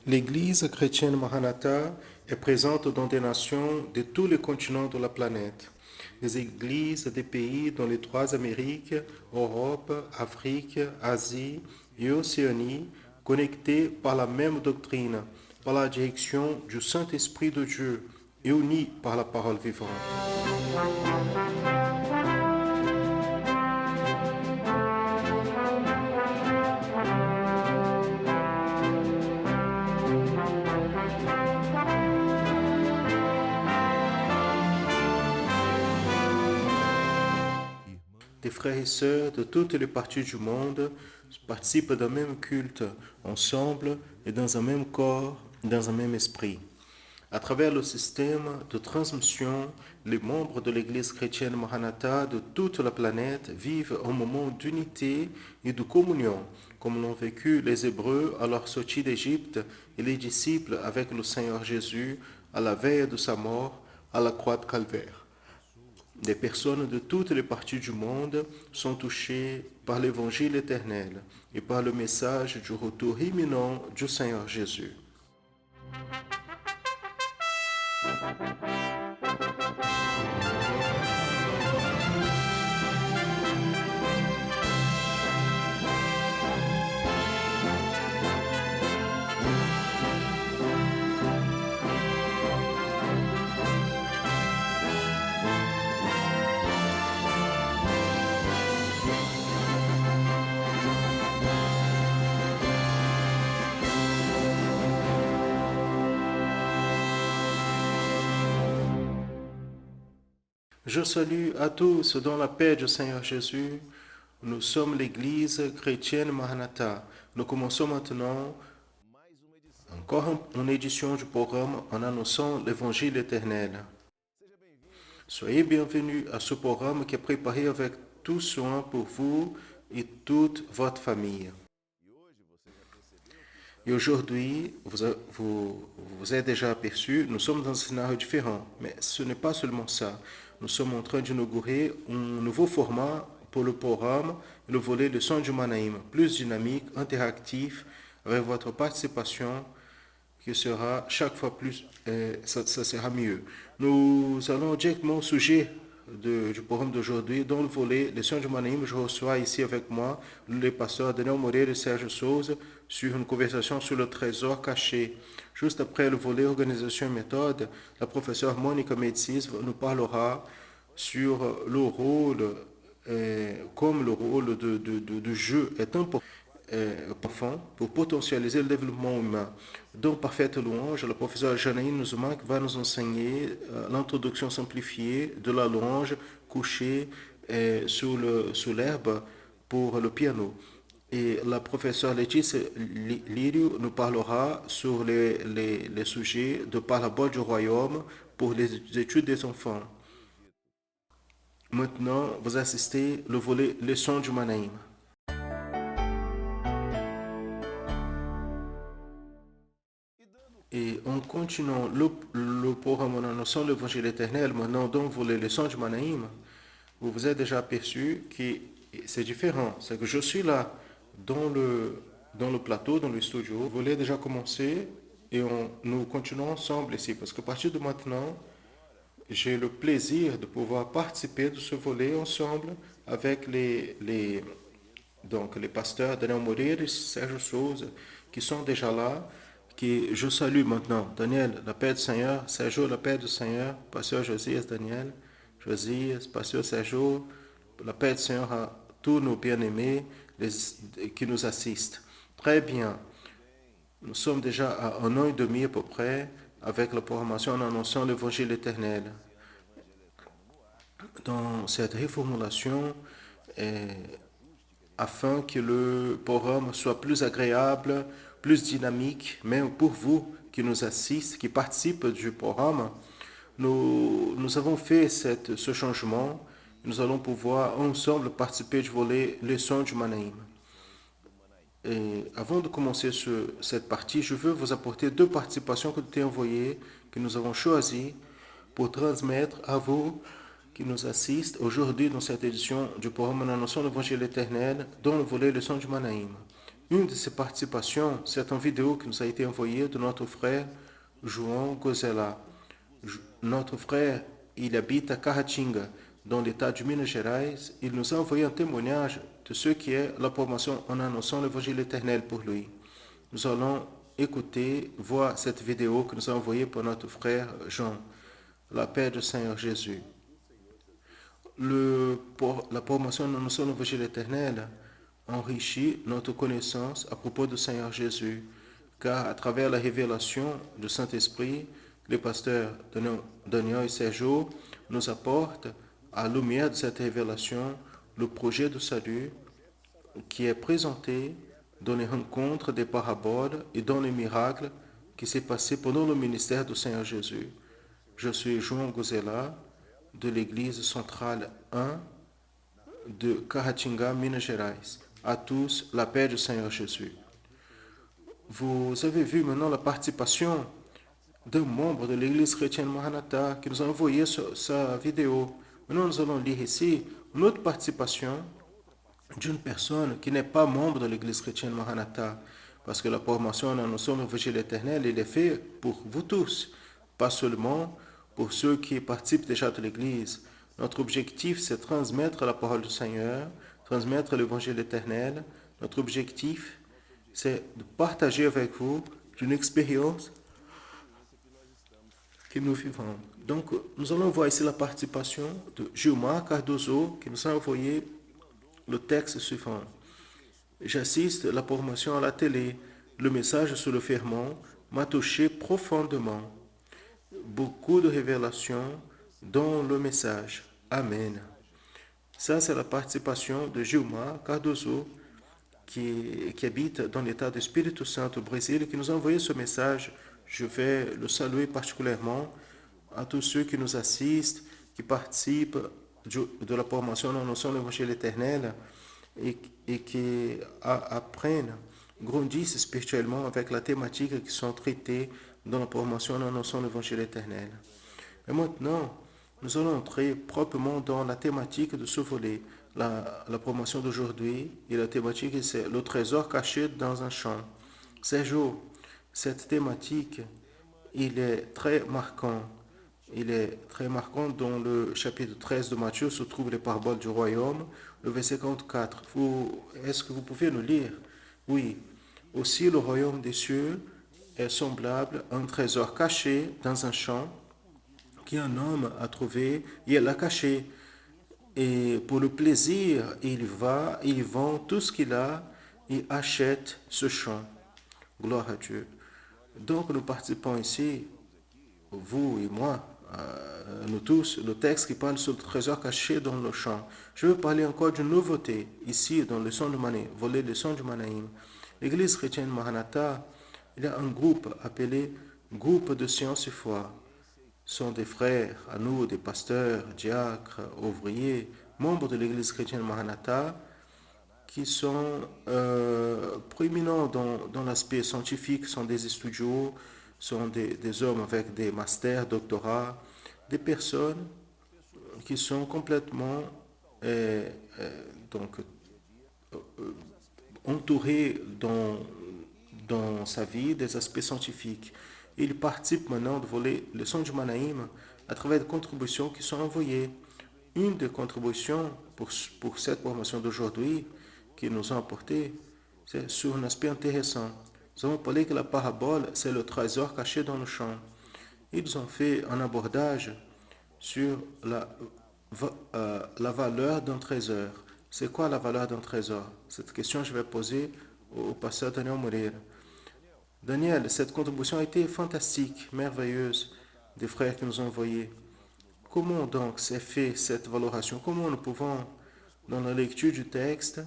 L'Église chrétienne Maranatha est présente dans des nations de tous les continents de la planète. Des églises des pays dans les trois Amériques, Europe, Afrique, Asie et Océanie, connectées par la même doctrine, par la direction du Saint-Esprit de Dieu et unies par la parole vivante. Des frères et sœurs de toutes les parties du monde participent d'un même culte, ensemble et dans un même corps, dans un même esprit. À travers le système de transmission, les membres de l'Église chrétienne Maranatha de toute la planète vivent un moment d'unité et de communion, comme l'ont vécu les Hébreux à leur sortie d'Égypte et les disciples avec le Seigneur Jésus à la veille de sa mort à la croix de Calvaire. Des personnes de toutes les parties du monde sont touchées par l'Évangile éternel et par le message du retour imminent du Seigneur Jésus. Je salue à tous dans la paix du Seigneur Jésus. Nous sommes l'Église chrétienne Maranatha. Nous commençons maintenant encore une édition du programme en annonçant l'Évangile éternel. Soyez bienvenus à ce programme qui est préparé avec tout soin pour vous et toute votre famille. Et aujourd'hui, vous êtes déjà aperçu, nous sommes dans un scénario différent. Mais ce n'est pas seulement ça. Nous sommes en train d'inaugurer un nouveau format pour le programme, le volet Leçons du Manaïm, plus dynamique, interactif, avec votre participation qui sera chaque fois plus, ça sera mieux. Nous allons directement au sujet du programme d'aujourd'hui. Dans le volet Leçons du Manaïm, je reçois ici avec moi les pasteurs Daniel Moreira et Serge Souza sur une conversation sur le trésor caché. Juste après le volet Organisation et méthode, la professeure Monica Médicis nous parlera sur le rôle, comme le rôle du jeu est important pour potentialiser le développement humain. Dans Parfaite Louange, le professeur Janaïne Nouzoumak va nous enseigner l'introduction simplifiée de la louange couchée sous l'herbe pour le piano. Et la professeure Laetitia Lirio nous parlera sur les sujets de parabole du royaume pour les études des enfants. Maintenant, vous assistez le volet Leçon du Manaïm. Et en continuant le programme en annonçant l'évangile éternel, maintenant dans vous les leçons du Manaïm, vous vous êtes déjà aperçu que c'est différent. C'est que je suis là dans le plateau, dans le studio. Vous voulez déjà commencer et nous continuons ensemble ici. Parce qu'à partir de maintenant, j'ai le plaisir de pouvoir participer de ce volet ensemble avec donc les pasteurs Daniel Moreira et Serge Souza qui sont déjà là. Que je salue maintenant. Daniel, la paix du Seigneur. Sergio, la paix du Seigneur. Pasteur Josias, Daniel. Josias, Pasteur Sergio. La paix du Seigneur à tous nos bien-aimés qui nous assistent. Très bien. Nous sommes déjà à 1 an et demi à peu près avec la programmation en annonçant l'évangile éternel. Dans cette reformulation, afin que le programme soit plus agréable, plus dynamique, même pour vous qui nous assistez, qui participent du programme, nous avons fait ce changement. Nous allons pouvoir ensemble participer du volet Leçon du Manaïm. Et avant de commencer cette partie, je veux vous apporter 2 participations que tu as envoyées, que nous avons choisies pour transmettre à vous qui nous assistent aujourd'hui dans cette édition du programme en annonçant l'évangile éternel dans le volet Leçon du Manaïm. Une de ces participations, c'est une vidéo qui nous a été envoyée de notre frère João Gozela. Notre frère, il habite à Caratinga, dans l'état de Minas Gerais. Il nous a envoyé un témoignage de ce qui est la promotion en annonçant l'évangile éternel pour lui. Nous allons écouter, voir cette vidéo que nous a envoyée pour notre frère Jean. La paix du Seigneur Jésus. La promotion en annonçant l'évangile éternel enrichit notre connaissance à propos du Seigneur Jésus, car à travers la révélation du Saint-Esprit, les pasteurs Daniel et Sergio nous apportent, à la lumière de cette révélation, le projet de salut qui est présenté dans les rencontres des paraboles et dans les miracles qui s'est passé pendant le ministère du Seigneur Jésus. Je suis João Gozela de l'église centrale 1 de Caratinga, Minas Gerais. À tous, la paix du Seigneur Jésus. Vous avez vu maintenant la participation d'un membre de l'église chrétienne Maranatha qui nous a envoyé sa vidéo. Maintenant, nous allons lire ici une autre participation d'une personne qui n'est pas membre de l'église chrétienne Maranatha. Parce que la formation en annonçant l'évangile éternel, il est fait pour vous tous, pas seulement pour ceux qui participent déjà de l'église. Notre objectif, c'est transmettre la parole du Seigneur, transmettre l'évangile éternel. Notre objectif, c'est de partager avec vous une expérience que nous vivons. Donc, nous allons voir ici la participation de Gilmar Cardoso, qui nous a envoyé le texte suivant. J'assiste à la promotion à la télé. Le message sur le ferment m'a touché profondément. Beaucoup de révélations dans le message. Amen. Ça, c'est la participation de Gilmar Cardoso, qui habite dans l'état de Espírito Santo au Brésil, et qui nous a envoyé ce message. Je vais le saluer particulièrement à tous ceux qui nous assistent, qui participent de la promotion de la notion de l'évangile éternel et qui apprennent, grandissent spirituellement avec la thématique qui sont traitées dans la promotion de la notion de l'évangile éternel. Et maintenant, nous allons entrer proprement dans la thématique de ce volet. La promotion d'aujourd'hui et la thématique, c'est le trésor caché dans un champ. Sergio, cette thématique, il est très marquant. Il est très marquant dans le chapitre 13 de Matthieu se trouve les paraboles du royaume, le verset 44. Est-ce que vous pouvez nous lire? Oui. Aussi le royaume des cieux est semblable à un trésor caché dans un champ qu'un homme a trouvé et elle l'a caché. Et pour le plaisir, il vend tout ce qu'il a et achète ce champ. Gloire à Dieu. Donc nous participons ici, vous et moi, nous tous, le texte qui parle sur le trésor caché dans le champ. Je veux parler encore d'une nouveauté ici dans le son du Manaïm, volet le son du Manaïm. L'église chrétienne Maranatha, il y a un groupe appelé Groupe de science et foi. Ce sont des frères à nous, des pasteurs, diacres, ouvriers, membres de l'église chrétienne Maranatha, qui sont proéminents dans l'aspect scientifique, sont des étudiants, sont des hommes avec des masters, doctorats, des personnes qui sont complètement donc, entourées dans sa vie des aspects scientifiques. Il participe maintenant de voler le son du Manaïm à travers des contributions qui sont envoyées. Une des contributions pour cette formation d'aujourd'hui qu'ils nous ont apporté, c'est sur un aspect intéressant. Nous avons parlé que la parabole, c'est le trésor caché dans le champ. Ils ont fait un abordage sur la valeur d'un trésor. C'est quoi la valeur d'un trésor? Cette question, je vais poser au pasteur Daniel Moreira. Daniel, cette contribution a été fantastique, merveilleuse, des frères qui nous ont envoyés. Comment donc s'est fait cette valorisation? Comment nous pouvons, dans la lecture du texte,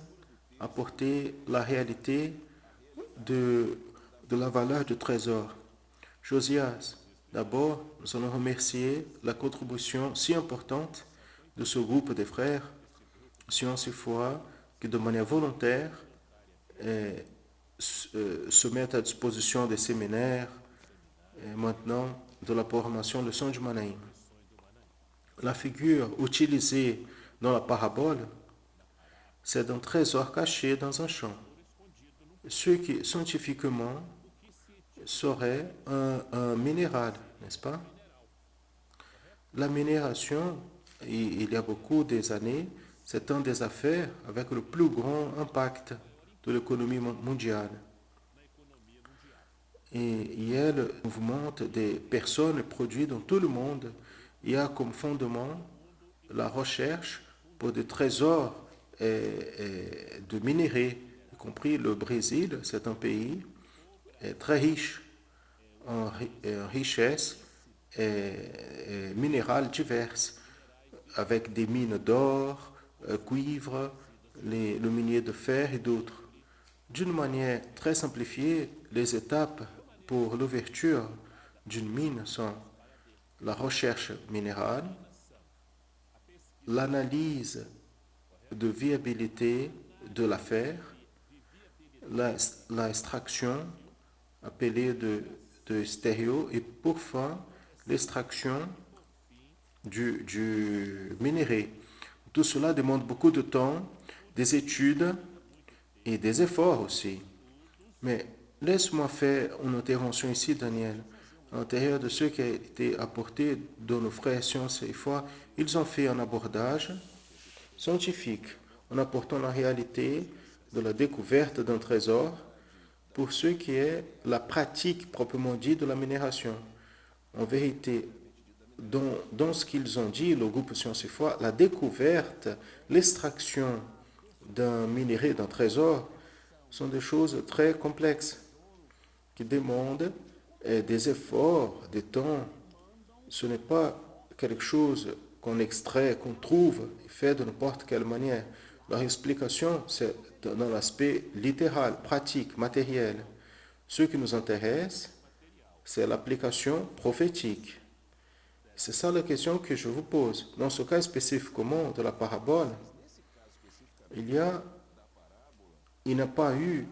apporter la réalité de la valeur du trésor? Josias, d'abord, nous allons remercier la contribution si importante de ce groupe de frères, Science et Foi, qui de manière volontaire se mettent à disposition des séminaires et maintenant de la formation de son du Manaïm. La figure utilisée dans la parabole, c'est un trésor caché dans un champ. ce qui scientifiquement serait un minéral, n'est-ce pas? La minération, il y a beaucoup des années, c'est un des affaires avec le plus grand impact de l'économie mondiale. Et elle mouvemente des personnes et produits dans tout le monde. Il y a comme fondement la recherche pour des trésors de minéraux, y compris le Brésil, c'est un pays très riche en richesses minérales diverses, avec des mines d'or, cuivre, le minier de fer et d'autres. D'une manière très simplifiée, les étapes pour l'ouverture d'une mine sont la recherche minérale, l'analyse de viabilité de l'affaire, l'extraction appelée de stéréo et pour fin l'extraction du minerai. Tout cela demande beaucoup de temps, des études et des efforts aussi. Mais laisse-moi faire une intervention ici, Daniel. À l'intérieur de ce qui a été apporté de nos frères sciences et foi, ils ont fait un abordage scientifique en apportant la réalité de la découverte d'un trésor pour ce qui est la pratique proprement dit de la minération. En vérité, dans ce qu'ils ont dit, le groupe Sciences et Foi, la découverte, l'extraction d'un minerai, d'un trésor, sont des choses très complexes qui demandent des efforts, des temps. Ce n'est pas quelque chose qu'on extrait, qu'on trouve et fait de n'importe quelle manière. Leur explication, c'est dans l'aspect littéral, pratique, matériel. Ce qui nous intéresse, c'est l'application prophétique. C'est ça la question que je vous pose. Dans ce cas spécifiquement de la parabole, il y a, il n'a pas eu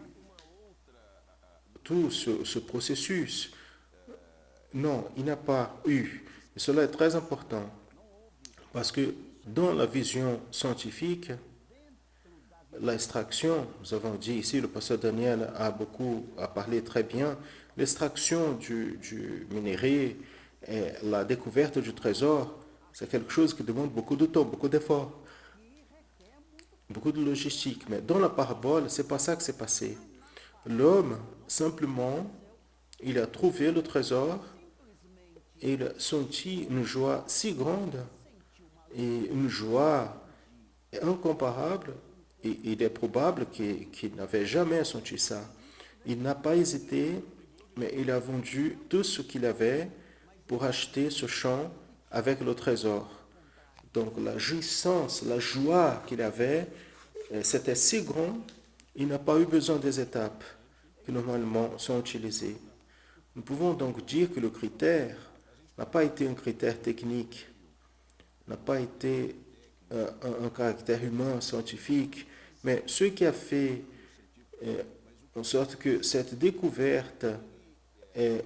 tout ce processus. Non, il n'a pas eu. Et cela est très important parce que dans la vision scientifique, l'extraction, nous avons dit ici, le pasteur Daniel a parlé très bien, l'extraction du minerai et la découverte du trésor, c'est quelque chose qui demande beaucoup de temps, beaucoup d'efforts, beaucoup de logistique. Mais dans la parabole, c'est pas ça que s'est passé. L'homme, simplement, il a trouvé le trésor et il a senti une joie si grande et une joie incomparable. Et il est probable qu'il n'avait jamais senti ça. Il n'a pas hésité, mais il a vendu tout ce qu'il avait pour acheter ce champ avec le trésor. Donc la jouissance, la joie qu'il avait, c'était si grand, il n'a pas eu besoin des étapes qui normalement sont utilisées. Nous pouvons donc dire que le critère n'a pas été un critère technique, n'a pas été un caractère humain, scientifique, mais ce qui a fait en sorte que cette découverte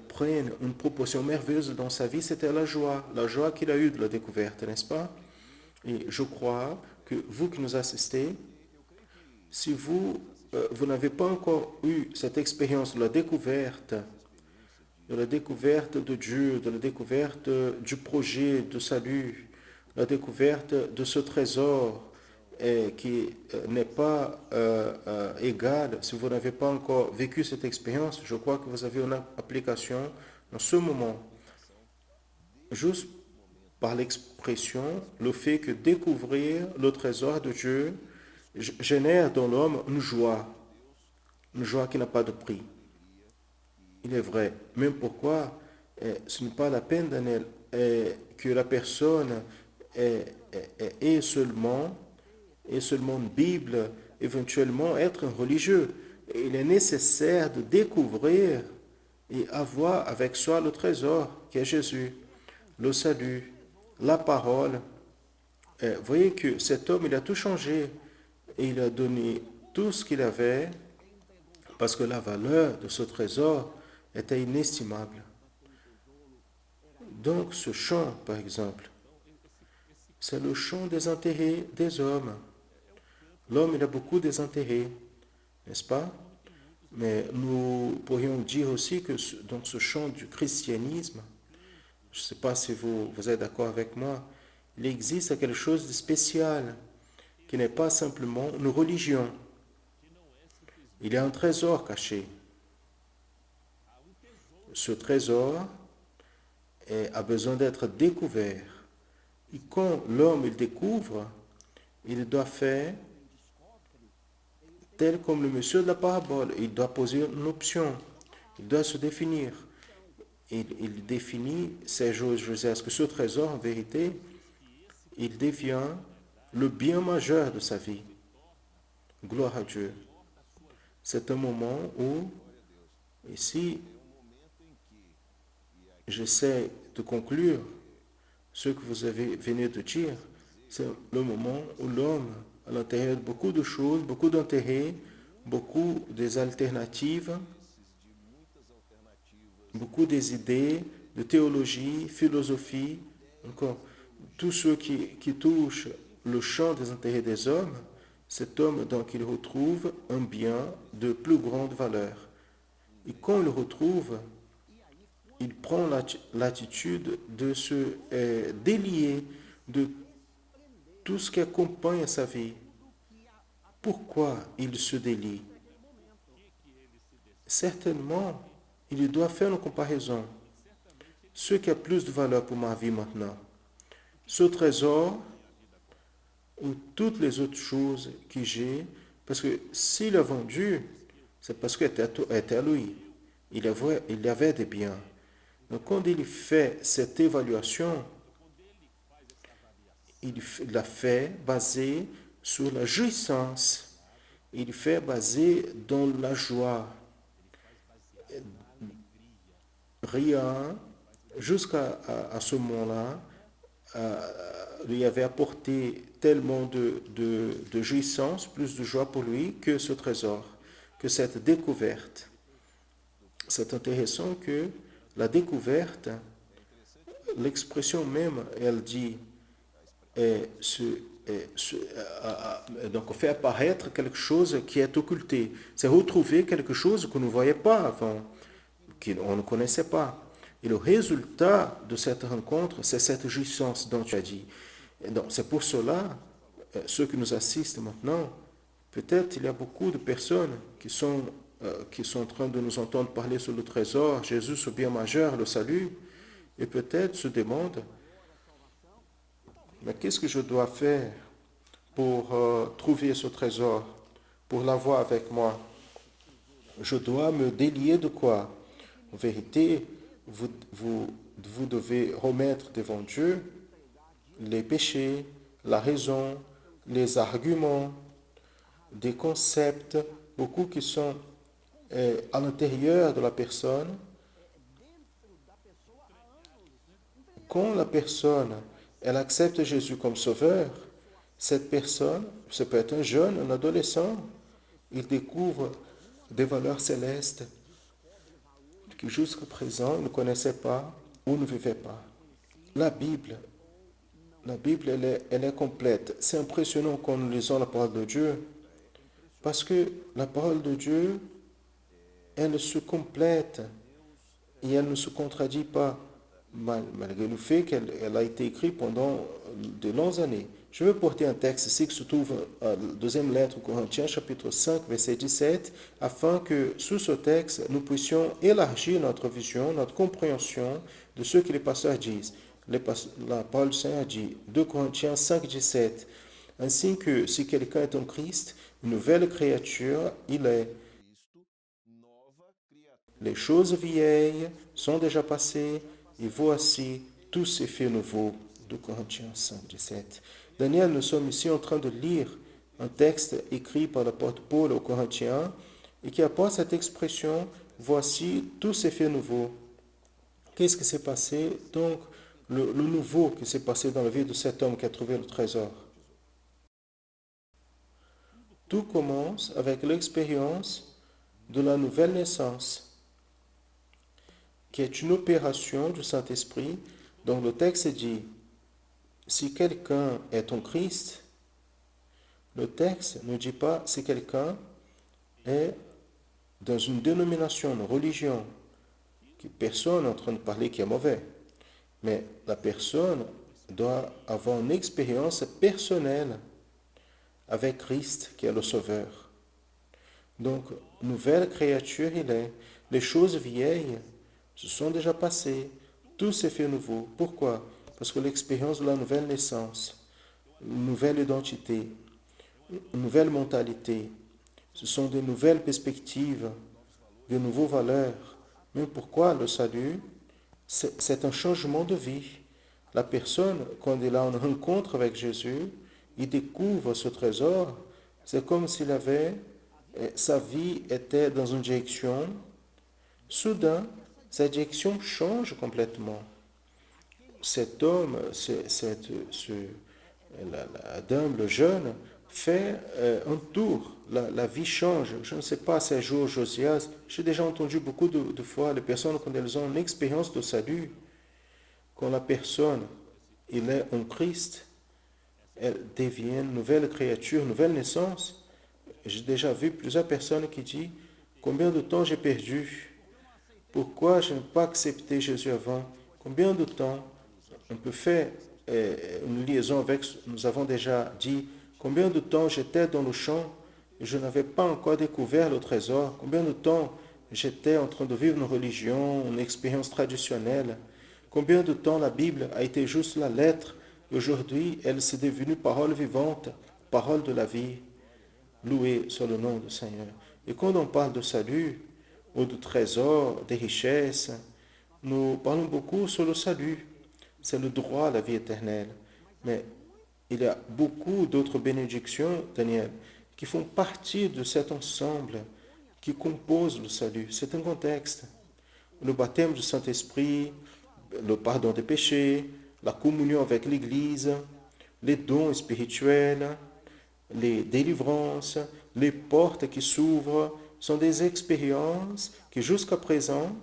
prenne une proportion merveilleuse dans sa vie, c'était la joie qu'il a eue de la découverte, n'est-ce pas? Et je crois que vous qui nous assistez, si vous n'avez pas encore eu cette expérience de la découverte de Dieu, de la découverte du projet de salut, la découverte de ce trésor qui n'est pas égal, si vous n'avez pas encore vécu cette expérience, je crois que vous avez une application en ce moment. Juste par l'expression, le fait que découvrir le trésor de Dieu génère dans l'homme une joie qui n'a pas de prix. Il est vrai. Même pourquoi ce n'est pas la peine, Daniel, que la personne ait seulement une Bible, éventuellement être un religieux. Il est nécessaire de découvrir et avoir avec soi le trésor qui est Jésus, le salut, la parole. Voyez que cet homme, il a tout changé et il a donné tout ce qu'il avait parce que la valeur de ce trésor était inestimable. Donc ce champ, par exemple, c'est le champ des intérêts des hommes. L'homme, il a beaucoup des intérêts, n'est-ce pas? Mais nous pourrions dire aussi que dans ce champ du christianisme, je ne sais pas si vous êtes d'accord avec moi, il existe quelque chose de spécial qui n'est pas simplement une religion. Il y a un trésor caché. Ce trésor a besoin d'être découvert. Et quand l'homme il découvre, il doit faire tel comme le monsieur de la parabole. Il doit poser une option. Il doit se définir. Il définit ces choses. Est-ce que ce trésor, en vérité, il devient le bien majeur de sa vie? Gloire à Dieu. C'est un moment où, ici, j'essaie de conclure ce que vous avez venu de dire. C'est le moment où l'homme, à l'intérieur de beaucoup de choses, beaucoup d'intérêts, beaucoup des alternatives, beaucoup des idées de théologie, philosophie, encore tout ce qui touche le champ des intérêts des hommes, cet homme, donc, il retrouve un bien de plus grande valeur. Et quand il le retrouve, il prend l'attitude de se délier de tout ce qui accompagne sa vie. Pourquoi il se délie? Certainement, il doit faire une comparaison. Ce qui a plus de valeur pour ma vie maintenant, ce trésor ou toutes les autres choses que j'ai, parce que s'il a vendu, c'est parce qu'il était à lui. Il y avait des biens. Donc quand il fait cette évaluation, il la fait basée sur la jouissance. Il fait basée dans la joie. Rien, jusqu'à ce moment-là, lui avait apporté tellement de jouissance, plus de joie pour lui que ce trésor, que cette découverte. C'est intéressant que la découverte, l'expression même, elle dit, donc fait apparaître quelque chose qui est occulté. C'est retrouver quelque chose qu'on ne voyait pas avant, qu'on ne connaissait pas. Et le résultat de cette rencontre, c'est cette jouissance dont tu as dit. Et donc, c'est pour cela, ceux qui nous assistent maintenant, peut-être il y a beaucoup de personnes qui sont en train de nous entendre parler sur le trésor, Jésus, ce bien majeur, le salut, et peut-être se demandent, mais qu'est-ce que je dois faire pour trouver ce trésor, pour l'avoir avec moi? Je dois me délier de quoi? En vérité, vous devez remettre devant Dieu les péchés, la raison, les arguments, des concepts, beaucoup qui sont à l'intérieur de la personne. Quand la personne, elle accepte Jésus comme sauveur, cette personne, ça peut être un jeune, un adolescent, il découvre des valeurs célestes que jusqu'à présent il ne connaissait pas ou ne vivait pas. La Bible, elle est complète. C'est impressionnant quand nous lisons la parole de Dieu, parce que la parole de Dieu, elle se complète et elle ne se contradit pas, malgré le fait qu'elle a été écrite pendant de longues années. Je vais porter un texte ici qui se trouve à la deuxième lettre aux Corinthiens, chapitre 5, verset 17, afin que sous ce texte, nous puissions élargir notre vision, notre compréhension de ce que les pasteurs disent. La parole du Seigneur dit, 2 Corinthiens 5, 17, ainsi que si quelqu'un est en Christ, une nouvelle créature, il est. Les choses vieilles sont déjà passées, et voici, tout s'est fait nouveau. 2 Corinthiens 5, 17. Daniel, nous sommes ici en train de lire un texte écrit par l'apôtre Paul aux Corinthiens et qui apporte cette expression, voici, tout s'est fait nouveau. Qu'est-ce qui s'est passé? Donc, le nouveau qui s'est passé dans la vie de cet homme qui a trouvé le trésor. Tout commence avec l'expérience de la nouvelle naissance, qui est une opération du Saint-Esprit, dont le texte dit, si quelqu'un est en Christ, le texte ne dit pas si quelqu'un est dans une dénomination, une religion, que personne n'est en train de parler qui est mauvais, mais la personne doit avoir une expérience personnelle avec Christ qui est le Sauveur. Donc, nouvelle créature il est. Les choses vieilles se sont déjà passées. Tout s'est fait nouveau. Pourquoi? Parce que l'expérience de la nouvelle naissance, une nouvelle identité, une nouvelle mentalité, ce sont de nouvelles perspectives, de nouvelles valeurs. Mais pourquoi le salut? C'est un changement de vie. La personne, quand elle a une rencontre avec Jésus, il découvre ce trésor. C'est comme s'il avait, sa vie était dans une direction. Soudain, cette direction change complètement. Cet homme, la dame, le jeune, fait un tour. La vie change. Je ne sais pas, ces jours, Josias, j'ai déjà entendu beaucoup de fois les personnes, quand elles ont une expérience de salut, quand la personne, il est en Christ, elle devient une nouvelle créature, une nouvelle naissance. J'ai déjà vu plusieurs personnes qui disent, combien de temps j'ai perdu? Pourquoi je n'ai pas accepté Jésus avant? Combien de temps? On peut faire une liaison avec, nous avons déjà dit, combien de temps j'étais dans le champ et je n'avais pas encore découvert le trésor? Combien de temps j'étais en train de vivre une religion, une expérience traditionnelle? Combien de temps la Bible a été juste la lettre et aujourd'hui elle s'est devenue parole vivante, parole de la vie? Loué soit le nom du Seigneur. Et quand on parle de salut, ou de trésor, des richesses, nous parlons beaucoup sur le salut. C'est le droit à la vie éternelle. Mais il y a beaucoup d'autres bénédictions, Daniel, qui font partie de cet ensemble qui compose le salut. C'est un contexte. Le baptême du Saint-Esprit, le pardon des péchés, la communion avec l'Église, les dons spirituels, les délivrances, les portes qui s'ouvrent, sont des expériences qui jusqu'à présent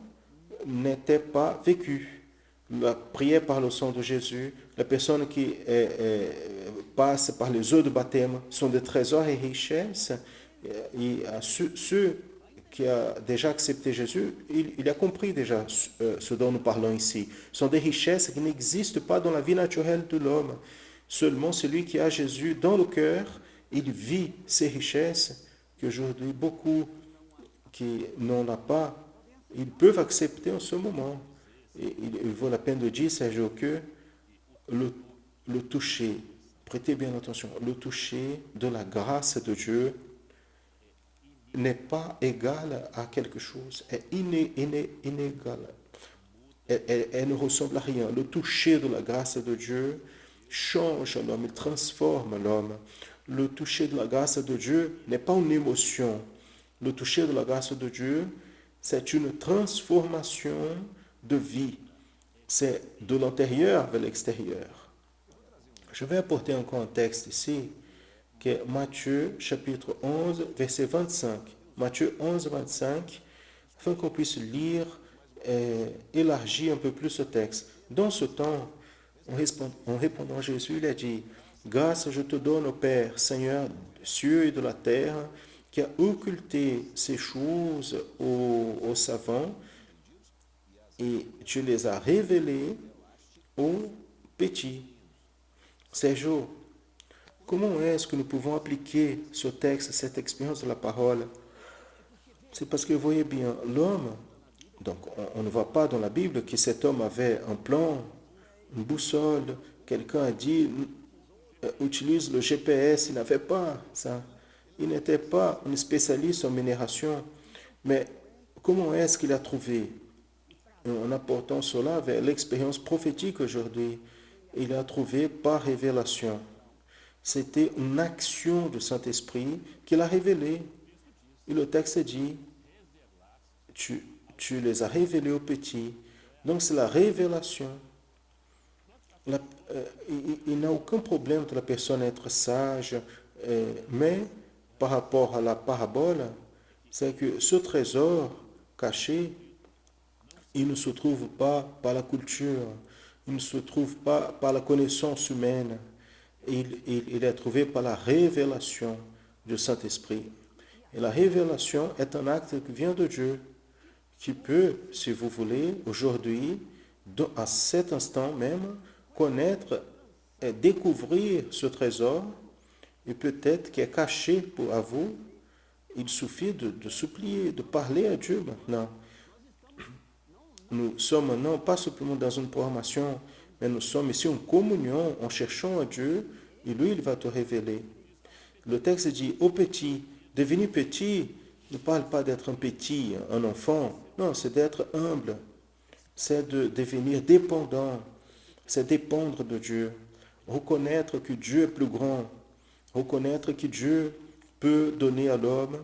n'étaient pas vécues. La prière par le sang de Jésus, la personne qui passe par les eaux de baptême sont des trésors et richesses. Et ceux qui ont déjà accepté Jésus, il a compris déjà ce dont nous parlons ici. Ce sont des richesses qui n'existent pas dans la vie naturelle de l'homme. Seulement celui qui a Jésus dans le cœur, il vit ces richesses qu'aujourd'hui beaucoup qui n'en ont pas, ils peuvent accepter en ce moment. Et il vaut la peine de dire, Sergio, que le toucher, prêtez bien attention, le toucher de la grâce de Dieu n'est pas égal à quelque chose, est inégal. Elle ne ressemble à rien. Le toucher de la grâce de Dieu change l'homme, il transforme l'homme. Le toucher de la grâce de Dieu n'est pas une émotion. Le toucher de la grâce de Dieu, c'est une transformation de vie. C'est de l'intérieur vers l'extérieur. Je vais apporter encore un texte ici, qui est Matthieu chapitre 11, verset 25. Matthieu 11, 25, afin qu'on puisse lire et élargir un peu plus ce texte. Dans ce temps, en répondant à Jésus, il a dit, « Grâce je te donne, au Père, Seigneur des cieux et de la terre, qui a occulté ces choses aux savants, et tu les as révélées aux petits. » Sergio, comment est-ce que nous pouvons appliquer ce texte, cette expérience de la parole? C'est parce que, voyez bien, l'homme, donc on ne voit pas dans la Bible que cet homme avait un plan, une boussole. Quelqu'un a dit, utilise le GPS, il n'avait pas ça. Il n'était pas un spécialiste en minération. Mais comment est-ce qu'il a trouvé? En apportant cela vers l'expérience prophétique aujourd'hui, il a trouvé par révélation. C'était une action du Saint-Esprit qu'il a révélée. Et le texte dit, tu les as révélés aux petits. Donc c'est la révélation. Il n'a aucun problème de la personne être sage, mais par rapport à la parabole, c'est que ce trésor caché, il ne se trouve pas par la culture, il ne se trouve pas par la connaissance humaine, il est trouvé par la révélation du Saint-Esprit. Et la révélation est un acte qui vient de Dieu, qui peut, si vous voulez, aujourd'hui, à cet instant même, connaître et découvrir ce trésor, et peut-être qui est caché à vous. Il suffit de supplier, de parler à Dieu maintenant. Nous sommes maintenant pas simplement dans une programmation, mais nous sommes ici en communion, en cherchant à Dieu, et lui, il va te révéler. Le texte dit, ô petit, devenir petit ne parle pas d'être un petit, un enfant. Non, c'est d'être humble. C'est de devenir dépendant. C'est dépendre de Dieu. Reconnaître que Dieu est plus grand. Reconnaître que Dieu peut donner à l'homme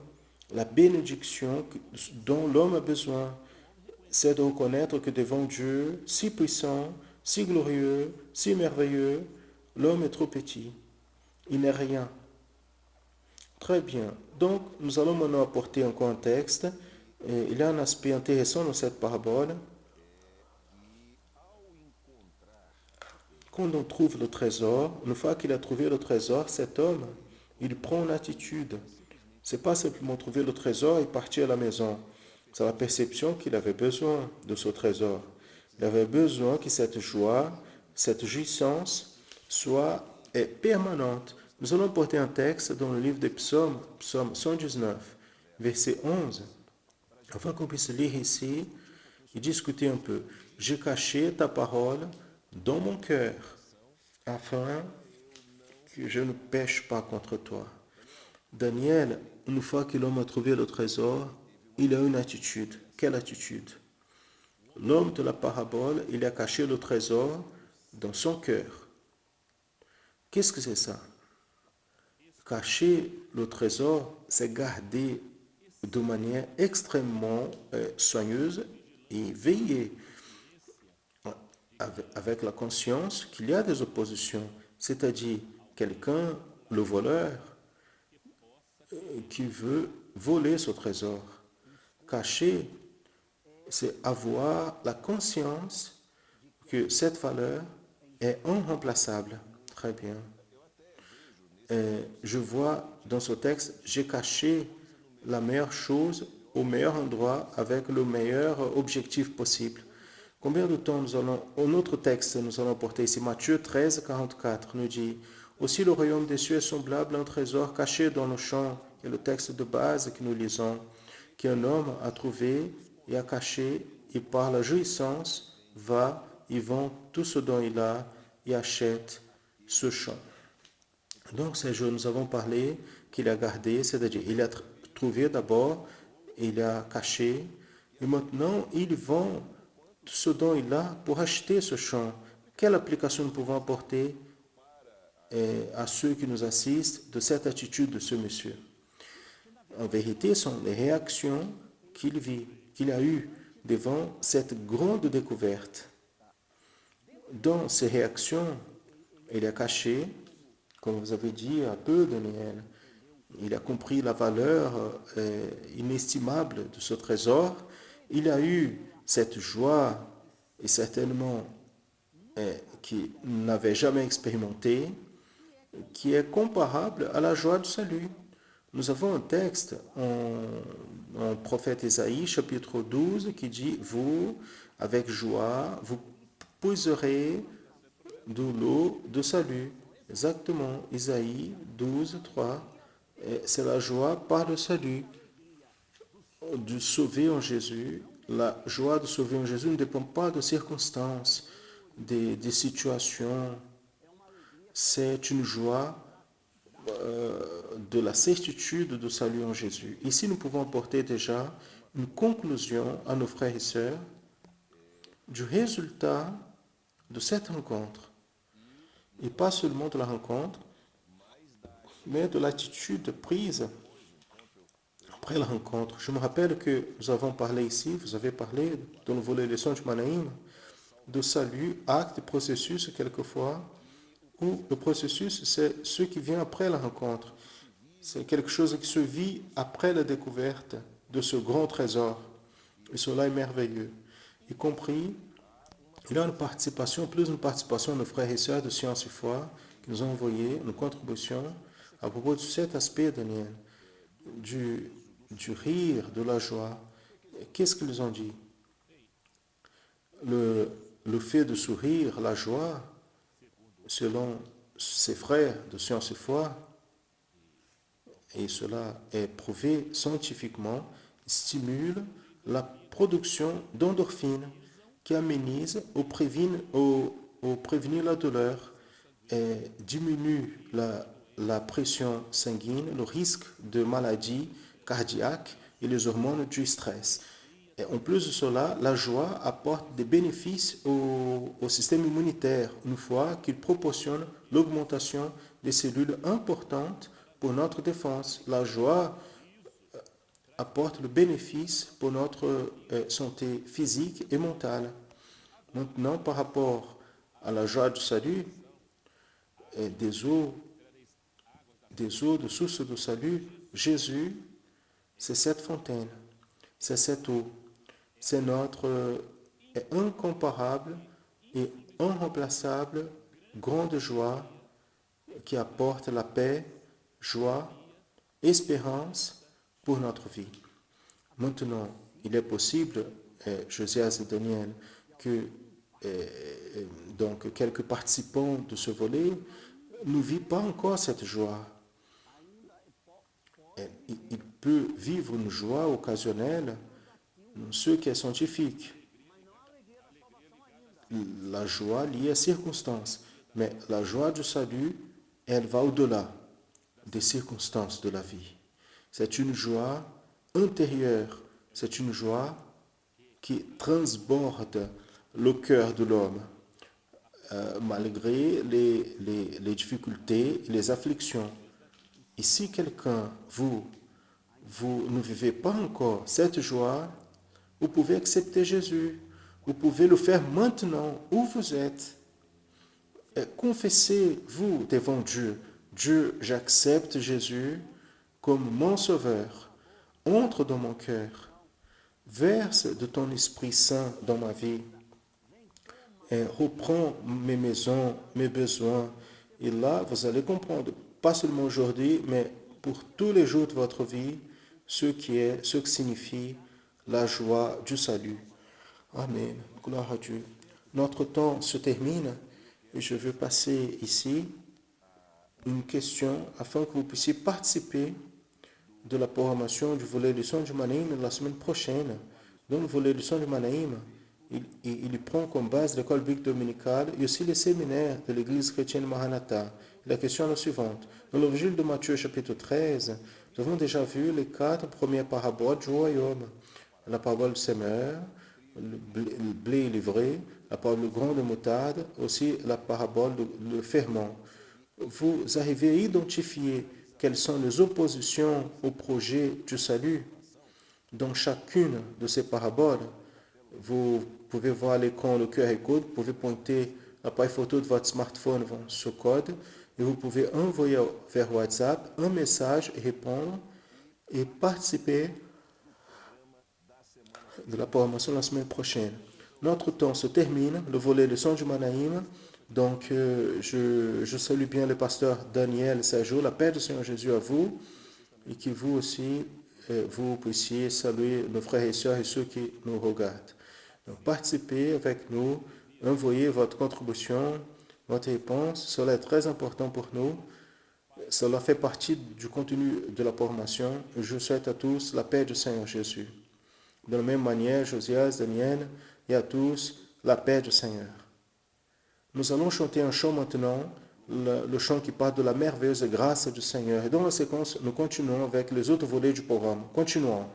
la bénédiction dont l'homme a besoin. C'est de reconnaître que devant Dieu, si puissant, si glorieux, si merveilleux, l'homme est trop petit. Il n'est rien. Très bien. Donc, nous allons maintenant apporter encore un texte. Et il y a un aspect intéressant dans cette parabole. Quand on trouve le trésor, une fois qu'il a trouvé le trésor, cet homme, il prend une attitude. C'est pas simplement trouver le trésor et partir à la maison. C'est la perception qu'il avait besoin de ce trésor. Il avait besoin que cette joie, cette jouissance soit permanente. Nous allons porter un texte dans le livre des psaumes, psaume 119, verset 11, afin qu'on puisse lire ici et discuter un peu. J'ai caché ta parole dans mon cœur, afin que je ne pêche pas contre toi. Daniel, une fois que l'homme a trouvé le trésor, il a une attitude. Quelle attitude? L'homme de la parabole, il a caché le trésor dans son cœur. Qu'est-ce que c'est ça? Cacher le trésor, c'est garder de manière extrêmement soigneuse et veiller avec la conscience qu'il y a des oppositions, c'est-à-dire quelqu'un, le voleur, qui veut voler ce trésor. Cacher, c'est avoir la conscience que cette valeur est irremplaçable. Très bien. Je vois dans ce texte, j'ai caché la meilleure chose au meilleur endroit avec le meilleur objectif possible. Combien de temps nous allons, un autre texte, nous allons porter ici, Matthieu 13, 44, nous dit, aussi le royaume des cieux est semblable à un trésor caché dans le champ, et le texte de base que nous lisons, qu'un homme a trouvé et a caché, et par la jouissance va, il vend tout ce dont il a et achète ce champ. Donc, ces jours, nous avons parlé qu'il a gardé, c'est-à-dire il a trouvé d'abord, il a caché, et maintenant il vend tout ce dont il a pour acheter ce champ. Quelle application nous pouvons apporter à ceux qui nous assistent de cette attitude de ce monsieur? En vérité, ce sont les réactions qu'il vit, qu'il a eues devant cette grande découverte. Dans ces réactions, il a caché, comme vous avez dit, un peu Daniel. Il a compris la valeur inestimable de ce trésor. Il a eu cette joie, et certainement qu'il n'avait jamais expérimenté, qui est comparable à la joie du salut. Nous avons un texte en prophète Ésaïe, chapitre 12, qui dit, vous, avec joie, vous puiserez de l'eau de salut. Exactement, Isaïe 12, 3. C'est la joie par le salut de sauver en Jésus. La joie de sauver en Jésus ne dépend pas de circonstances, des situations. C'est une joie de la certitude de salut en Jésus. Ici, nous pouvons apporter déjà une conclusion à nos frères et sœurs du résultat de cette rencontre. Et pas seulement de la rencontre, mais de l'attitude prise après la rencontre. Je me rappelle que nous avons parlé ici, vous avez parlé dans le volet leçon du Manaïm, de salut, acte, processus quelquefois, où le processus, c'est ce qui vient après la rencontre. C'est quelque chose qui se vit après la découverte de ce grand trésor. Et cela est merveilleux. Y compris, il y a une participation, plus une participation de nos frères et sœurs de Science et Foi qui nous ont envoyé une contribution à propos de cet aspect, Daniel. du, du rire, de la joie. Qu'est-ce qu'ils ont dit? Le fait de sourire, la joie, selon ses frères de science et foi, et cela est prouvé scientifiquement, stimule la production d'endorphines qui amenuise ou prévenir la douleur et diminue la pression sanguine, le risque de maladies cardiaques et les hormones du stress. Et en plus de cela, la joie apporte des bénéfices au système immunitaire, une fois qu'il proportionne l'augmentation des cellules importantes pour notre défense. La joie apporte le bénéfice pour notre santé physique et mentale. Maintenant, par rapport à la joie du salut, des eaux de source de salut, Jésus, c'est cette fontaine, c'est cette eau, c'est notre incomparable et irremplaçable grande joie qui apporte la paix, joie, espérance pour notre vie. Maintenant, il est possible, Josias et Daniel, que donc quelques participants de ce volet ne vivent pas encore cette joie. Il peut vivre une joie occasionnelle, ce qui est scientifique. La joie liée à circonstances, mais la joie du salut, elle va au-delà des circonstances de la vie. C'est une joie intérieure, c'est une joie qui transborde le cœur de l'homme, malgré les difficultés et les afflictions. Et si quelqu'un, vous ne vivez pas encore cette joie, vous pouvez accepter Jésus. Vous pouvez le faire maintenant où vous êtes. Confessez-vous devant Dieu. Dieu, j'accepte Jésus comme mon sauveur. Entre dans mon cœur. Verse de ton Esprit Saint dans ma vie. Et reprends mes maisons, mes besoins. Et là, vous allez comprendre, pas seulement aujourd'hui, mais pour tous les jours de votre vie, ce que signifie la joie du salut. Amen. Gloire à Dieu. Notre temps se termine et je veux passer ici une question afin que vous puissiez participer de la programmation du volet leçon du Manaïm la semaine prochaine. Dans le volet leçon du Manaïm, il prend comme base l'école biblique dominicale et aussi les séminaires de l'église chrétienne Maranatha. La question est la suivante. Dans l'évangile de Matthieu chapitre 13, nous avons déjà vu les 4 premières paraboles du royaume. La parabole du semeur, le blé livré, la parabole du grain de moutarde, aussi la parabole du ferment. Vous arrivez à identifier quelles sont les oppositions au projet du salut dans chacune de ces paraboles. Vous pouvez voir l'écran, le QR code, vous pouvez pointer l'appareil photo de votre smartphone vers ce code et vous pouvez envoyer vers WhatsApp un message et répondre et participer de la programmation la semaine prochaine. Notre temps se termine, le volet leçon du Manaïm. Donc, je salue bien le pasteur Daniel Sergio, la paix du Seigneur Jésus à vous, et que vous aussi, vous puissiez saluer nos frères et sœurs et ceux qui nous regardent. Donc, participez avec nous, envoyez votre contribution, votre réponse, cela est très important pour nous. Cela fait partie du contenu de la formation. Je souhaite à tous la paix du Seigneur Jésus. De la même manière, Josias, Daniel, et à tous, la paix du Seigneur. Nous allons chanter un chant maintenant, le chant qui parle de la merveilleuse grâce du Seigneur. Et dans la séquence, nous continuons avec les autres volets du programme. Continuons.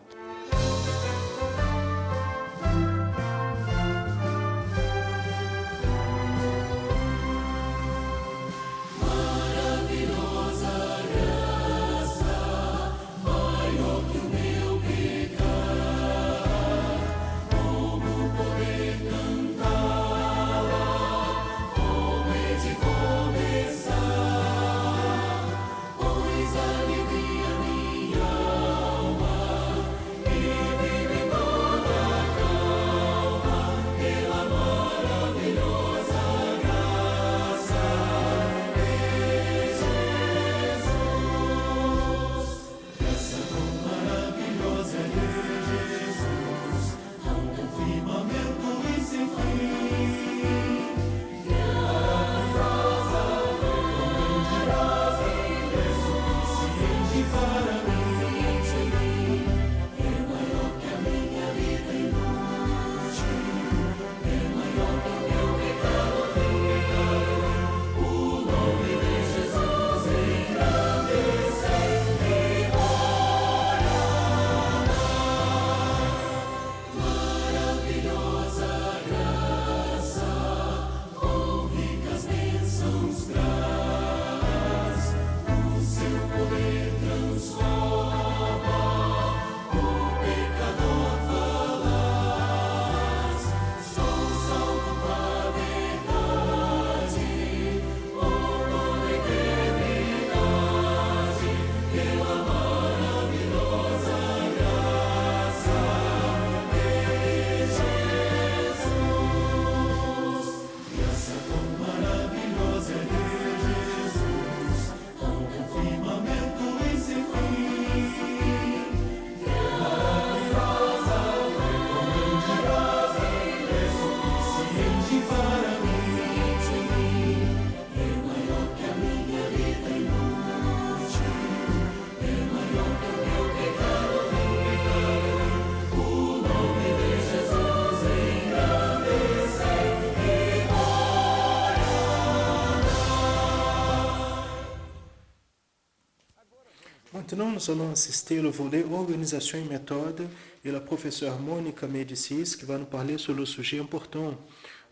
Maintenant, nous allons assister au volet organisation et méthode et la professeure Monica Médicis qui va nous parler sur le sujet important,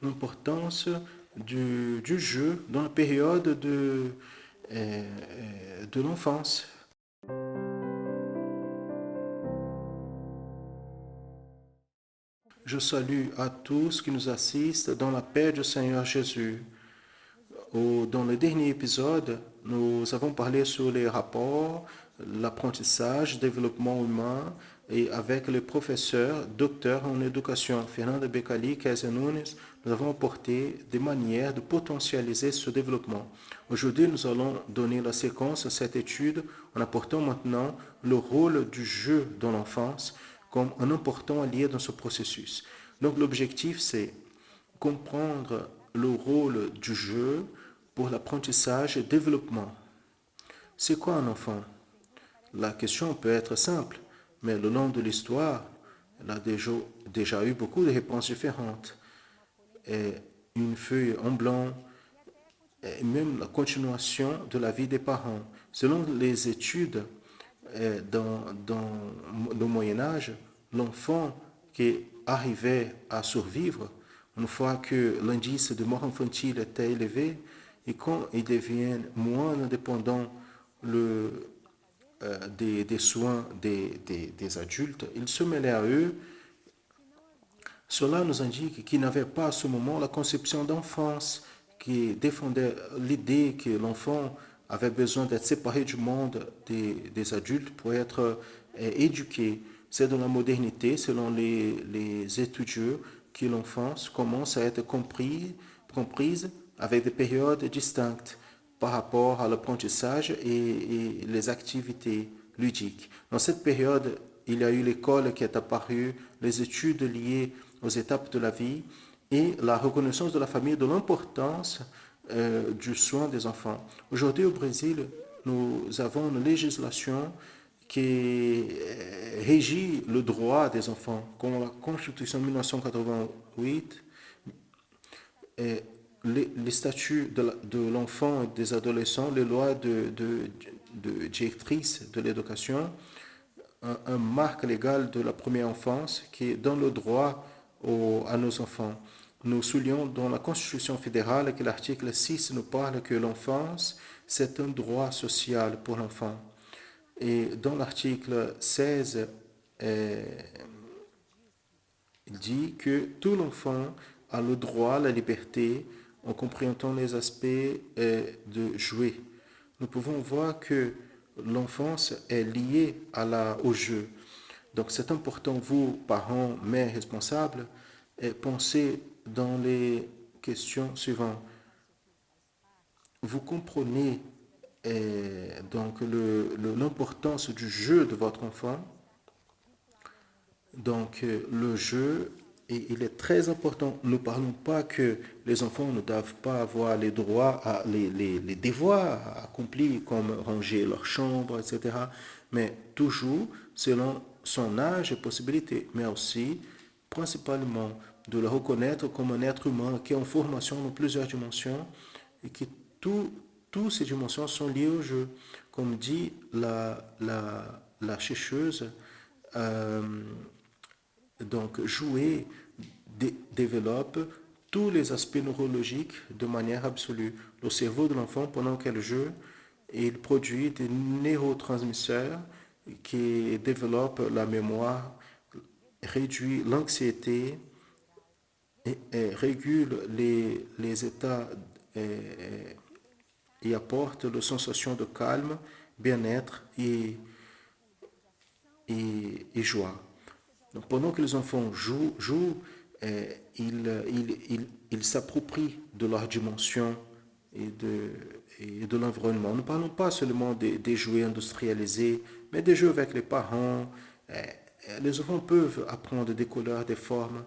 l'importance du jeu dans la période de l'enfance. Je salue à tous qui nous assistent dans la paix du Seigneur Jésus. Dans le dernier épisode, nous avons parlé sur les rapports, l'apprentissage, le développement humain et avec le professeur, docteur en éducation, Fernanda Becali, Kézia Nunes, nous avons apporté des manières de potentialiser ce développement. Aujourd'hui, nous allons donner la séquence à cette étude en apportant maintenant le rôle du jeu dans l'enfance comme un important allié dans ce processus. Donc l'objectif, c'est comprendre le rôle du jeu pour l'apprentissage et le développement. C'est quoi un enfant? La question peut être simple, mais le long de l'histoire, elle a déjà eu beaucoup de réponses différentes. Et une feuille en blanc, et même la continuation de la vie des parents. Selon les études dans le Moyen Âge, l'enfant qui arrivait à survivre, une fois que l'indice de mort infantile était élevé, et quand il devient moins indépendant des soins des adultes, il se mêlait à eux. Cela nous indique qu'il n'avait pas à ce moment la conception d'enfance qui défendait l'idée que l'enfant avait besoin d'être séparé du monde des adultes pour être éduqué. C'est dans la modernité, selon les étudieux, que l'enfance commence à être comprise avec des périodes distinctes par rapport à l'apprentissage et les activités ludiques. Dans cette période, il y a eu l'école qui est apparue, les études liées aux étapes de la vie et la reconnaissance de la famille de l'importance du soin des enfants. Aujourd'hui au Brésil, nous avons une législation qui régit le droit des enfants, comme la Constitution de 1988, et les statuts de l'enfant et des adolescents, les lois de directrice de l'éducation, un marque légal de la première enfance qui donne le droit à nos enfants. Nous soulignons dans la Constitution fédérale que l'article 6 nous parle que l'enfance, c'est un droit social pour l'enfant. Et dans l'article 16, il dit que tout l'enfant a le droit à la liberté en compréhendant les aspects de jouer. Nous pouvons voir que l'enfance est liée au jeu. Donc c'est important, vous, parents, mères responsables, pensez dans les questions suivantes. Vous comprenez donc l'importance du jeu de votre enfant. Donc le jeu, il est très important. Nous ne parlons pas que les enfants ne doivent pas avoir les droits, les devoirs à accomplir, comme ranger leur chambre, etc. Mais toujours selon son âge et possibilités, mais aussi principalement de le reconnaître comme un être humain qui est en formation dans plusieurs dimensions et que toutes ces dimensions sont liées au jeu. Comme dit la chercheuse, donc jouer développe tous les aspects neurologiques de manière absolue. Le cerveau de l'enfant, pendant qu'elle joue, il produit des neurotransmetteurs qui développent la mémoire, réduit l'anxiété et régule les états et apporte la sensation de calme, bien-être et joie. Donc, pendant que les enfants jouent ils s'approprient de leur dimension et de l'environnement. Nous ne parlons pas seulement des jouets industrialisés, mais des jeux avec les parents. Les enfants peuvent apprendre des couleurs, des formes.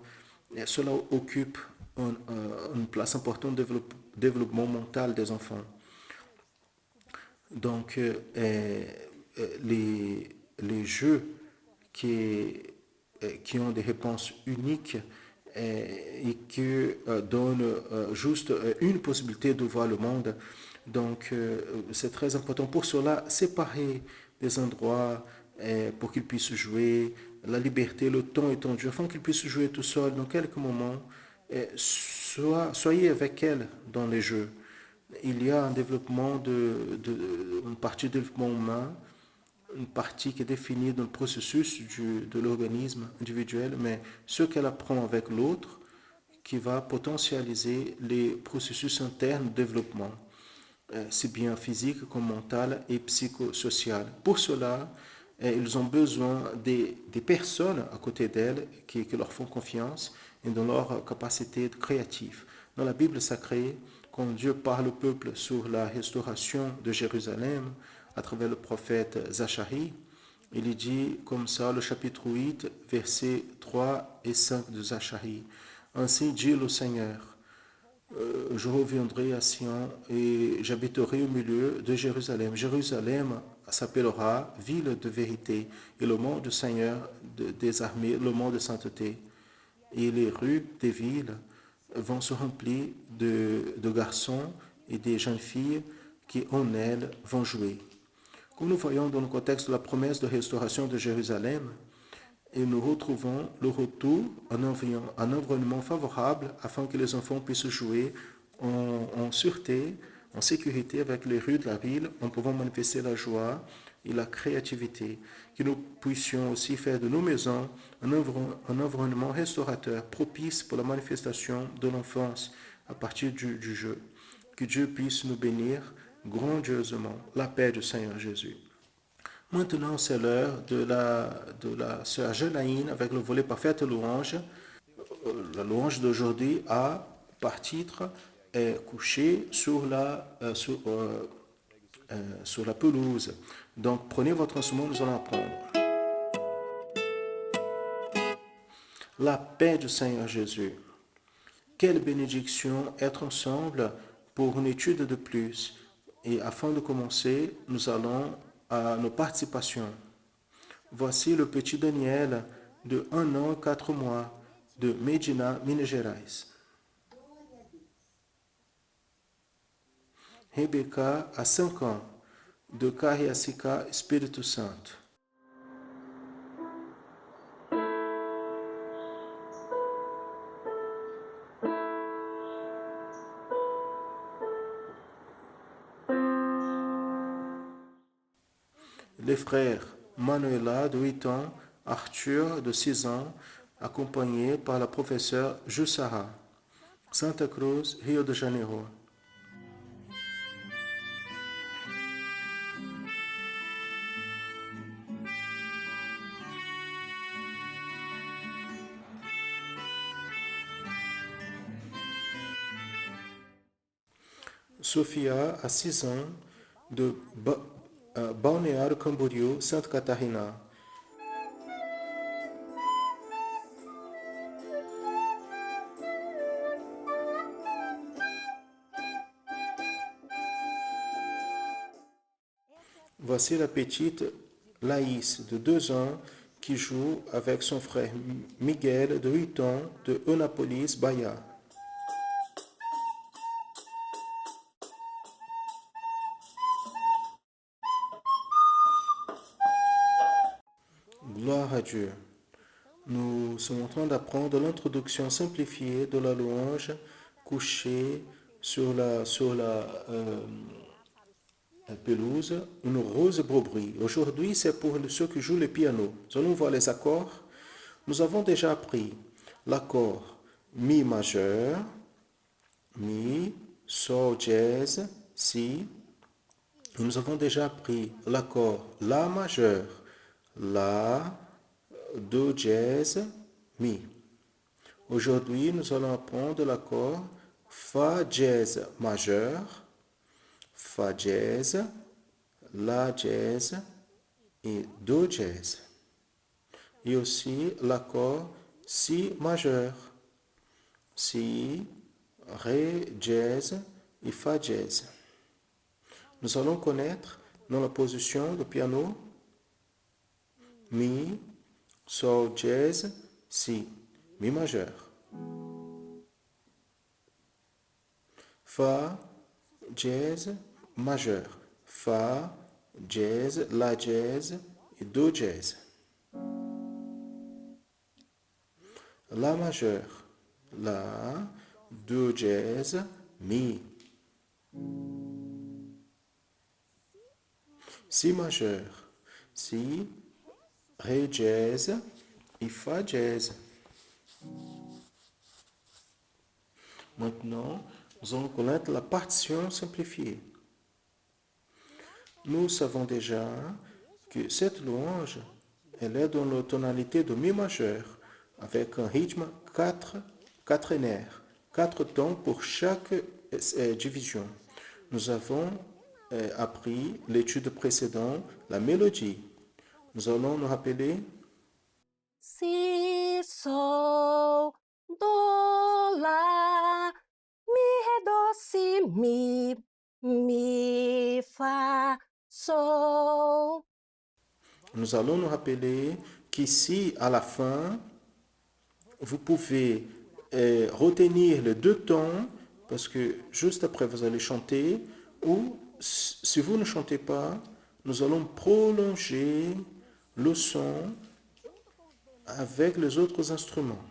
Et cela occupe une place importante dans le développement mental des enfants. Donc, les jeux qui ont des réponses uniques et qui donnent juste une possibilité de voir le monde. Donc, c'est très important pour cela, séparer des endroits pour qu'ils puissent jouer, la liberté, le temps étendu, afin qu'ils puissent jouer tout seuls dans quelques moments. Soyez avec elles dans les jeux. Il y a un développement une partie de développement humain, une partie qui est définie dans le processus de l'organisme individuel, mais ce qu'elle apprend avec l'autre qui va potentialiser les processus internes de développement, si bien physique comme mental et psychosocial. Pour cela, ils ont besoin des personnes à côté d'elles qui leur font confiance et dans leur capacité créative. Dans la Bible sacrée, quand Dieu parle au peuple sur la restauration de Jérusalem à travers le prophète Zacharie, il dit comme ça, le chapitre 8, versets 3 et 5 de Zacharie. Ainsi dit le Seigneur, je reviendrai à Sion et j'habiterai au milieu de Jérusalem. Jérusalem s'appellera ville de vérité et le mont du Seigneur des armées, le mont de sainteté. Et les rues des villes vont se remplir de garçons et des jeunes filles qui en elles vont jouer. Comme nous voyons dans le contexte de la promesse de restauration de Jérusalem, et nous retrouvons le retour en un environnement favorable afin que les enfants puissent jouer en sûreté, en sécurité avec les rues de la ville, en pouvant manifester la joie et la créativité. Que nous puissions aussi faire de nos maisons un environnement restaurateur, propice pour la manifestation de l'enfance à partir du jeu. Que Dieu puisse nous bénir grandiosement. La paix du Seigneur Jésus. Maintenant, c'est l'heure de la sœur Jelaine avec le volet Parfaite louange. La louange d'aujourd'hui a, par titre, est couché sur la pelouse. Donc, prenez votre instrument, nous allons apprendre. La paix du Seigneur Jésus. Quelle bénédiction être ensemble pour une étude de plus. Et afin de commencer, nous allons à nos participations. Voici le petit Daniel de 1 an et 4 mois de Medina, Minas Gerais. Rebecca a 5 ans de Cariacica, Espírito Santo. Les frères Manuela de 8 ans, Arthur de 6 ans, accompagnés par la professeure Jussara. Santa Cruz, Rio de Janeiro. Sofia a 6 ans de Balneário Camboriú, Santa Catarina. Voici la petite Laïs de 2 ans qui joue avec son frère Miguel de 8 ans de Eunápolis, Bahia. Gloire à Dieu. Nous sommes en train d'apprendre l'introduction simplifiée de la louange couchée sur la pelouse, une rose broderie. Aujourd'hui, c'est pour ceux qui jouent le piano. Nous allons voir les accords. Nous avons déjà appris l'accord Mi majeur, Mi, Sol dièse, Si. Et nous avons déjà appris l'accord La majeur, La, Do dièse, Mi. Aujourd'hui, nous allons apprendre l'accord Fa dièse majeur, Fa dièse, La dièse et Do dièse. Et aussi l'accord Si majeur, Si, Ré dièse et Fa dièse. Nous allons connaître dans la position du piano Mi, Sol dièse, Si, Mi majeur. Fa dièse majeur, Fa, dièse, la dièse et do dièse. La majeur, la, do dièse, mi. Si majeur, si, ré dièse et fa dièse. Maintenant, nous allons connaître la partition simplifiée. Nous savons déjà que cette louange, elle est dans la tonalité de mi majeur, avec un rythme quaternaire, 4 tons pour chaque division. Nous avons appris l'étude précédente, la mélodie. Nous allons nous rappeler Si, sol, do, lá, mi, ré, do, si, mi, fa, sol. Nous allons nous rappeler qu'ici, à la fin, vous pouvez retenir les 2 tons parce que juste après, vous allez chanter ou si vous ne chantez pas, nous allons prolonger le son avec les autres instruments.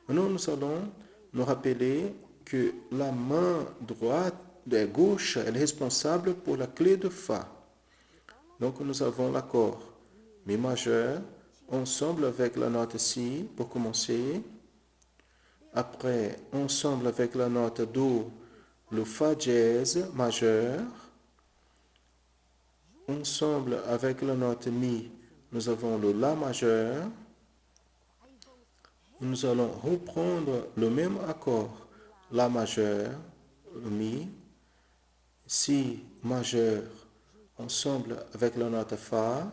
Maintenant, nous allons nous rappeler que la main droite, gauche, elle est responsable pour la clé de Fa. Donc, nous avons l'accord Mi majeur, ensemble avec la note Si pour commencer. Après, ensemble avec la note Do, le Fa dièse majeur. Ensemble avec la note Mi, nous avons le La majeur. Nous allons reprendre le même accord, La majeur, le Mi, Si majeur, ensemble avec la note Fa,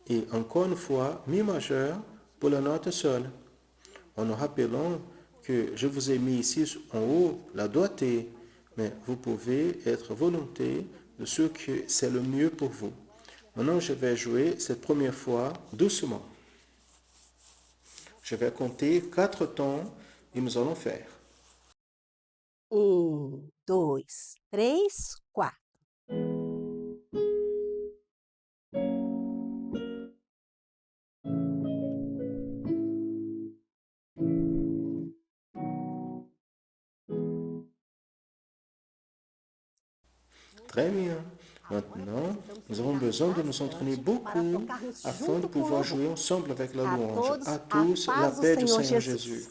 et encore une fois, Mi majeur pour la note seule. En nous rappelant que je vous ai mis ici en haut la doigté, mais vous pouvez être volonté de ce que c'est le mieux pour vous. Maintenant, je vais jouer cette première fois doucement. Je vais compter 4 tons et nous allons faire. 1, 2, 3, 4. Très bien. Maintenant, nous avons besoin de nous entraîner beaucoup afin de pouvoir jouer ensemble avec la louange. À tous, la paix du Seigneur Jésus.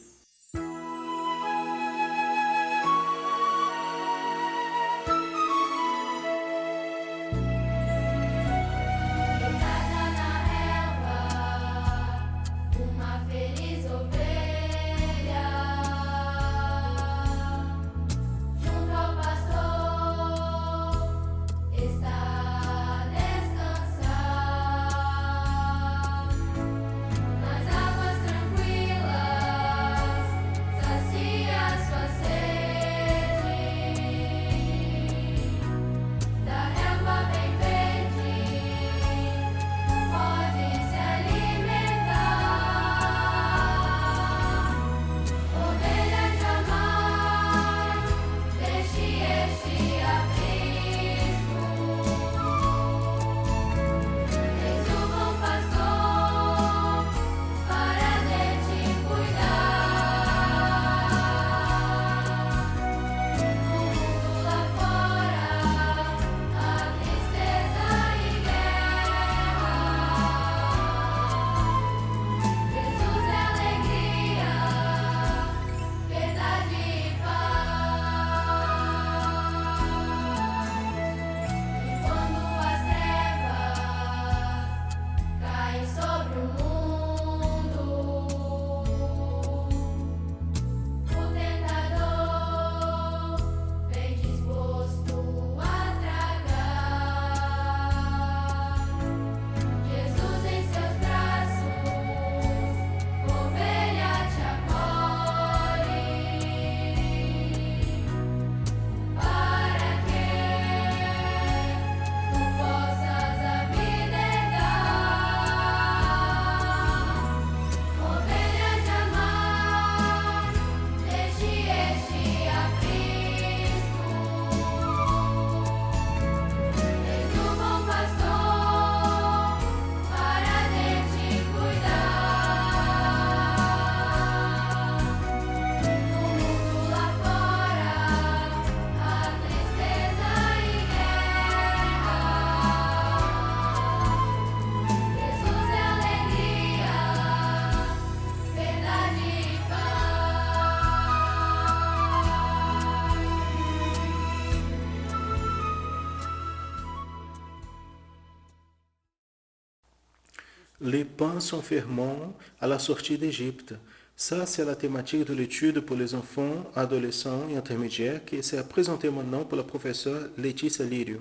Les pains sont ferments à la sortie d'Égypte. Ça, c'est la thématique de l'étude pour les enfants, adolescents et intermédiaires qui est présentée maintenant par la professeure Laetitia Lirio.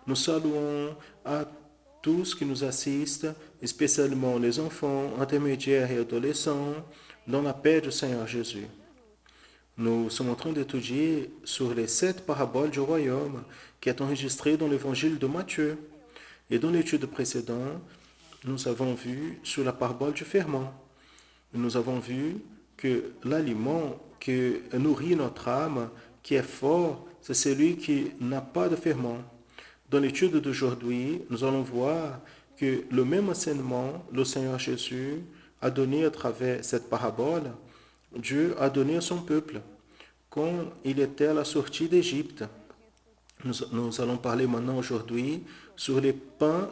Nous saluons à tous qui nous assistent, spécialement les enfants, intermédiaires et adolescents, dans la paix du Seigneur Jésus. Nous sommes en train d'étudier sur les 7 paraboles du royaume qui est enregistré dans l'évangile de Matthieu. Et dans l'étude précédente, nous avons vu sur la parabole du ferment. Nous avons vu que l'aliment qui nourrit notre âme, qui est fort, c'est celui qui n'a pas de ferment. Dans l'étude d'aujourd'hui, nous allons voir que le même enseignement, le Seigneur Jésus a donné à travers cette parabole, Dieu a donné à son peuple quand il était à la sortie d'Égypte. Nous allons parler maintenant aujourd'hui sur les pains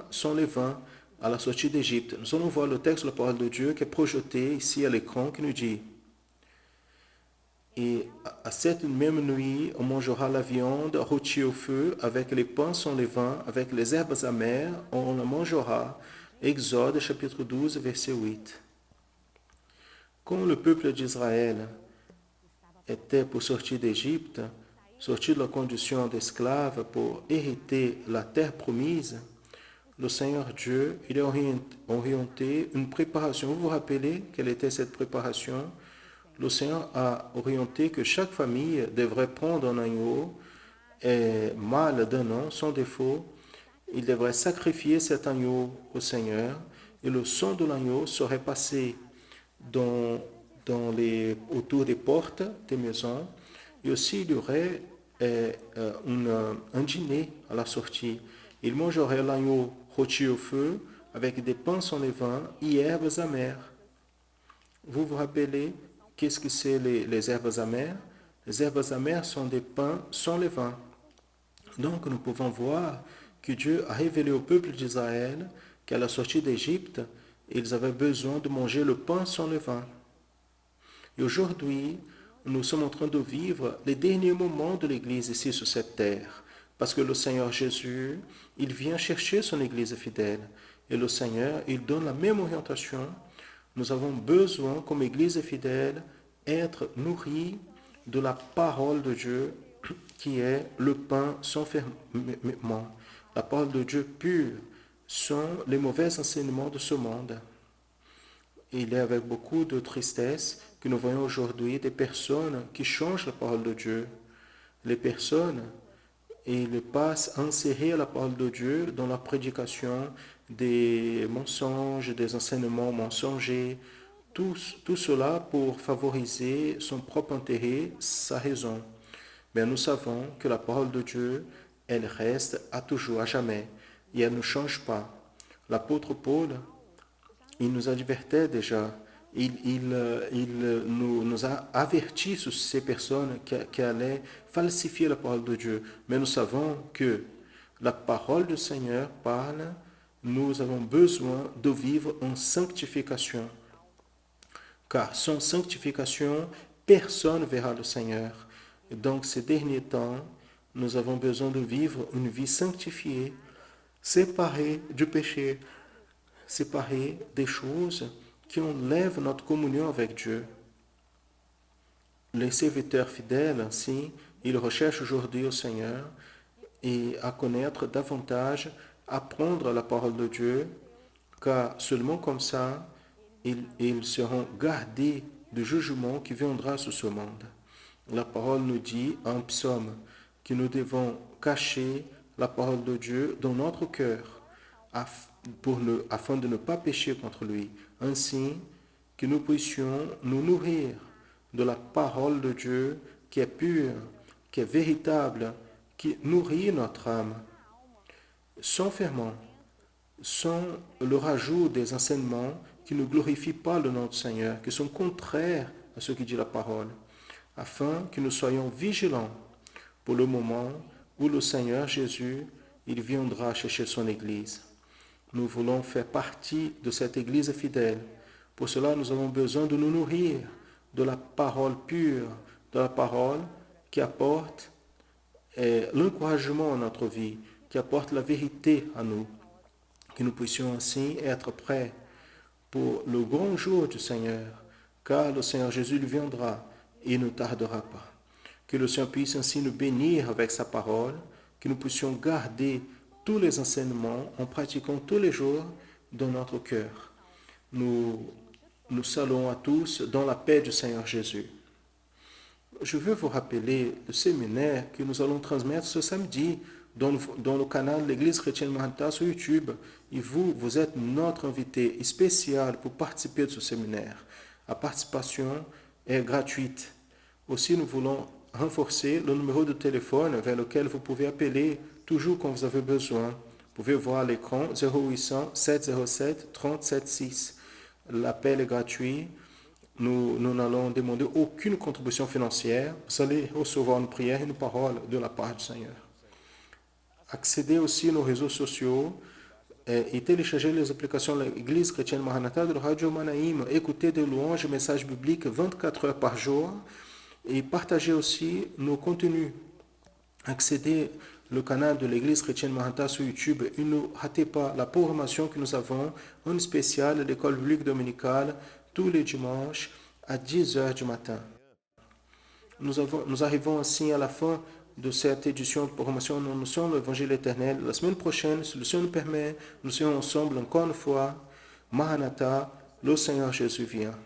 sans levain à la sortie d'Égypte. Nous allons voir le texte de la parole de Dieu qui est projeté ici à l'écran qui nous dit: Et à cette même nuit, on mangera la viande rôtie au feu avec les pains sans levain, avec les herbes amères, on la mangera. Exode chapitre 12, verset 8. Quand le peuple d'Israël était pour sortir d'Égypte, sortir de la condition d'esclave pour hériter la terre promise, le Seigneur Dieu, il a orienté une préparation. Vous vous rappelez quelle était cette préparation? Le Seigneur a orienté que chaque famille devrait prendre un agneau mâle d'un an, sans défaut. Il devrait sacrifier cet agneau au Seigneur et le sang de l'agneau serait passé autour des portes des maisons. Et aussi, il y aurait un dîner à la sortie. Il mangerait l'agneau rôti au feu avec des pains sans levain et herbes amères. Vous vous rappelez qu'est-ce que c'est les herbes amères? Les herbes amères sont des pains sans levain. Donc nous pouvons voir que Dieu a révélé au peuple d'Israël qu'à la sortie d'Égypte, ils avaient besoin de manger le pain sans levain. Et aujourd'hui, nous sommes en train de vivre les derniers moments de l'Église ici sur cette terre. Parce que le Seigneur Jésus, il vient chercher son Église fidèle. Et le Seigneur, il donne la même orientation. Nous avons besoin, comme Église fidèle, être nourris de la parole de Dieu, qui est le pain sans ferment. La parole de Dieu pure sont les mauvais enseignements de ce monde. Il est avec beaucoup de tristesse que nous voyons aujourd'hui des personnes qui changent la parole de Dieu. Les personnes, ils passent à insérer la parole de Dieu dans la prédication des mensonges, des enseignements mensongers, tout cela pour favoriser son propre intérêt, sa raison. Mais nous savons que la parole de Dieu, elle reste à toujours, à jamais, et elle ne change pas. L'apôtre Paul, il nous avertait déjà, il nous a avertis sur ces personnes qui allaient falsifier la parole de Dieu. Mais nous savons que la parole du Seigneur parle, nous avons besoin de vivre en sanctification. Car sans sanctification, personne ne verra le Seigneur. Et donc, ces derniers temps, nous avons besoin de vivre une vie sanctifiée, séparée du péché, séparée des choses qui enlèvent notre communion avec Dieu. Les serviteurs fidèles, ainsi, ils recherchent aujourd'hui au Seigneur et à connaître davantage, apprendre la parole de Dieu, car seulement comme ça, ils seront gardés du jugement qui viendra sur ce monde. La parole nous dit en psaume que nous devons cacher la parole de Dieu dans notre cœur afin de ne pas pécher contre lui, ainsi que nous puissions nous nourrir de la parole de Dieu qui est pure, qui est véritable, qui nourrit notre âme, sans ferment, sans le rajout des enseignements qui ne glorifient pas le nom du Seigneur, qui sont contraires à ce qui dit la parole, afin que nous soyons vigilants pour le moment où le Seigneur Jésus, il viendra chercher son Église. Nous voulons faire partie de cette Église fidèle. Pour cela, nous avons besoin de nous nourrir de la parole pure, de la parole qui apporte l'encouragement à notre vie, qui apporte la vérité à nous, que nous puissions ainsi être prêts pour le grand jour du Seigneur, car le Seigneur Jésus viendra et ne tardera pas. Que le Seigneur puisse ainsi nous bénir avec sa parole, que nous puissions garder tous les enseignements en pratiquant tous les jours dans notre cœur. Nous saluons à tous dans la paix du Seigneur Jésus. Je veux vous rappeler le séminaire que nous allons transmettre ce samedi dans le canal de l'Église chrétienne Maranatha sur YouTube. Et vous êtes notre invité spécial pour participer de ce séminaire. La participation est gratuite. Aussi, nous voulons renforcer le numéro de téléphone vers lequel vous pouvez appeler toujours quand vous avez besoin. Vous pouvez voir à l'écran 0800 707 376. L'appel est gratuit. Nous n'allons demander aucune contribution financière. Vous allez recevoir une prière et une parole de la part du Seigneur. Accédez aussi à nos réseaux sociaux et téléchargez les applications de l'Église chrétienne Maranatha de Radio Manaïm. Écoutez des louanges et messages bibliques 24 heures par jour et partagez aussi nos contenus. Accédez au canal de l'Église chrétienne Maranatha sur YouTube et ne ratez pas la programmation que nous avons en spécial à l'école biblique dominicale tous les dimanches à 10 heures du matin. Nous arrivons ainsi à la fin de cette édition de programmation de notion de l'Évangile éternel. La semaine prochaine, si le Seigneur nous permet, nous serons ensemble encore une fois. Maranatha, le Seigneur Jésus vient.